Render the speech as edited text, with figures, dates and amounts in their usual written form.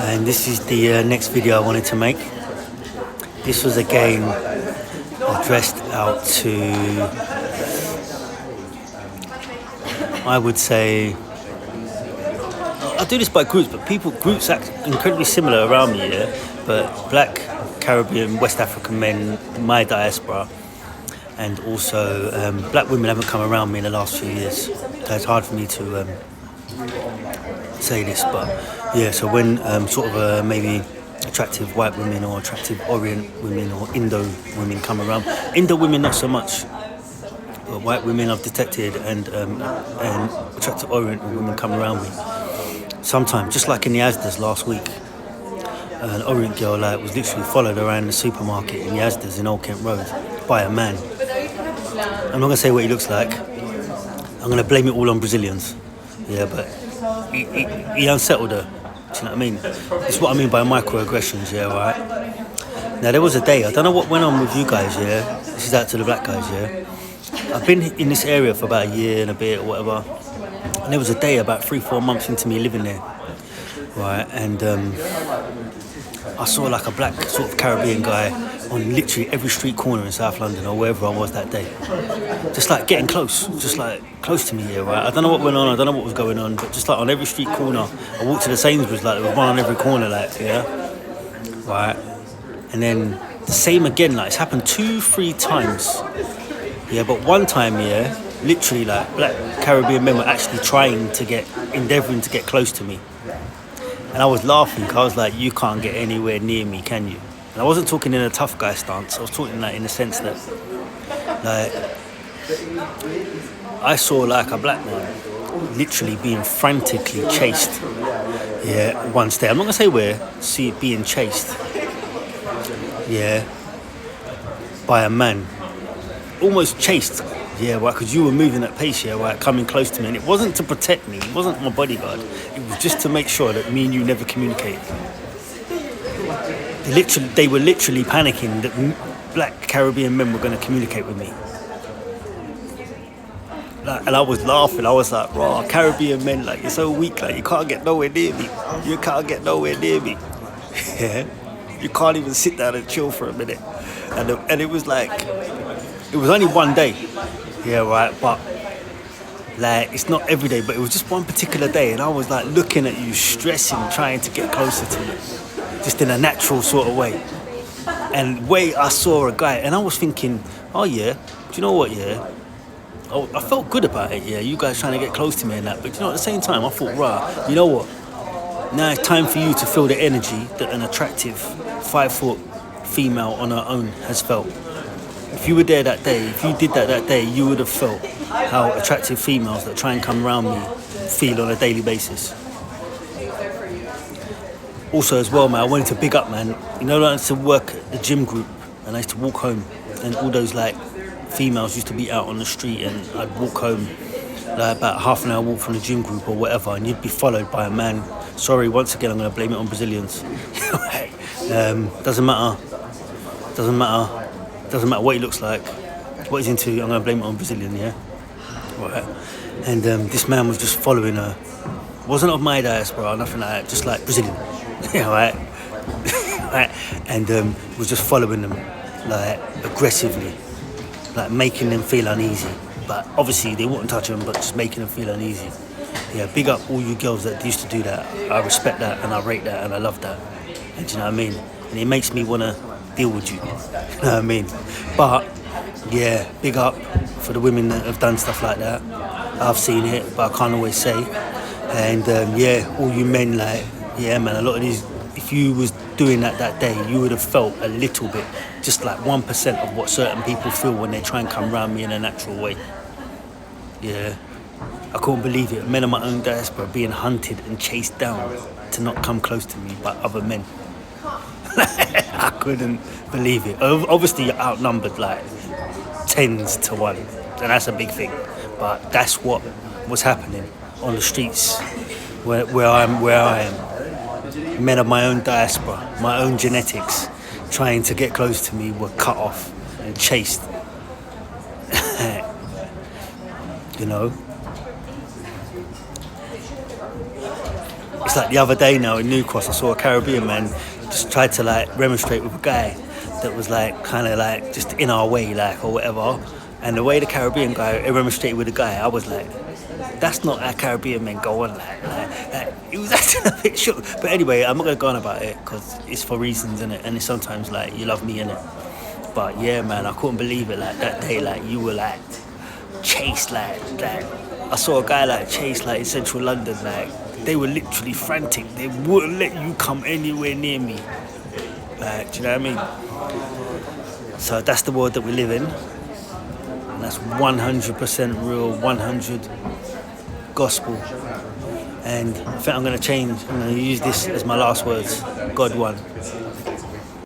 and this is the next video I wanted to make. This was again addressed out to, I would say, I do this by groups, but groups act incredibly similar around me, yeah? But black, Caribbean, West African men, my diaspora, and also black women haven't come around me in the last few years. So it's hard for me to say this, but yeah, so when maybe attractive white women or attractive Orient women or Indo women come around, Indo women not so much, but white women I've detected and attractive Orient women come around me sometimes, just like in the Asdas last week. An Orient girl was literally followed around the supermarket in the Asdas in Old Kent Road by a man. I'm not going to say what he looks like. I'm going to blame it all on Brazilians. Yeah, but he unsettled her. Do you know what I mean? It's what I mean by microaggressions, yeah, right? Now, there was a day, I don't know what went on with you guys, yeah? This is out to the black guys, yeah? I've been in this area for about a year and a bit or whatever. And there was a day about 3-4 months into me living there, right? And I saw like a black sort of Caribbean guy on literally every street corner in South London or wherever I was that day. Just like getting close, just like close to me here, right? I don't know what went on, I don't know what was going on, but just like on every street corner, I walked to the Sainsbury's, like there was one on every corner, like, yeah? Right? And then the same again, like it's happened 2-3 times. Yeah, but one time, yeah, literally like black Caribbean men were actually endeavouring to get close to me. And I was laughing because I was like, you can't get anywhere near me, can you? And I wasn't talking in a tough guy stance. I was talking like in the sense that, like, I saw like a black man literally being frantically chased. Yeah, one day. I'm not gonna say where. See it being chased. Yeah, by a man, almost chased. Yeah, right, because you were moving at pace, yeah, right, coming close to me. And it wasn't to protect me, it wasn't my bodyguard. It was just to make sure that me and you never communicated. They were literally panicking that black Caribbean men were going to communicate with me. Like, and I was laughing, I was like, raw, Caribbean men, like, you're so weak, like, you can't get nowhere near me. You can't get nowhere near me. Yeah, you can't even sit down and chill for a minute. And it was like, it was only one day. Yeah, right, but like it's not every day, but it was just one particular day, and I was like looking at you, stressing, trying to get closer to you, just in a natural sort of way. And I saw a guy, and I was thinking, oh yeah, do you know what? Yeah, I felt good about it. Yeah, you guys trying to get close to me and that, but you know, at the same time, I thought, right, you know what? Now it's time for you to feel the energy that an attractive 5-foot female on her own has felt. If you were there that day, if you did that day, you would have felt how attractive females that try and come around me feel on a daily basis. Also as well, man, I wanted to big up, man. You know, I used to work at the gym group and I used to walk home and all those like females used to be out on the street and I'd walk home like about half an hour walk from the gym group or whatever, and you'd be followed by a man. Sorry, once again, I'm going to blame it on Brazilians. Doesn't matter what he looks like, what he's into, I'm going to blame it on Brazilian, yeah? Right. And this man was just following her. Wasn't of my diaspora or nothing like that, just like Brazilian. Yeah, right? Right. And was just following them, like, aggressively, like making them feel uneasy. But obviously they wouldn't touch them, but just making them feel uneasy. Yeah, big up all you girls that used to do that. I respect that and I rate that and I love that. And do you know what I mean? And it makes me want to deal with you. You know what I mean? But yeah, big up for the women that have done stuff like that. I've seen it, but I can't always say. And yeah, all you men, like, yeah, man, a lot of these, if you was doing that day, you would have felt a little bit, just like 1% of what certain people feel when they try and come around me in a natural way. Yeah, I couldn't believe it. Men of my own diaspora being hunted and chased down to not come close to me by other men. I couldn't believe it. Obviously, you're outnumbered like 10s to 1, and that's a big thing. But that's what was happening on the streets where I am. Men of my own diaspora, my own genetics, trying to get close to me were cut off and chased. You know, it's like the other day now in New Cross, I saw a Caribbean man just tried to like remonstrate with a guy that was like kind of like just in our way, like, or whatever. And the way the Caribbean guy remonstrated with the guy, I was like, that's not how Caribbean men go on. Like it was acting a bit shook. But anyway, I'm not gonna go on about it because it's for reasons, innit? And it's sometimes like you love me, innit? But yeah, man, I couldn't believe it. Like that day, like you were like chased, like I saw a guy like chased like in central London, like they were literally frantic. They wouldn't let you come anywhere near me. Like, do you know what I mean? So that's the world that we live in. And that's 100% real, 100 gospel. And I think I'm going to change. I'm going to use this as my last words. God won.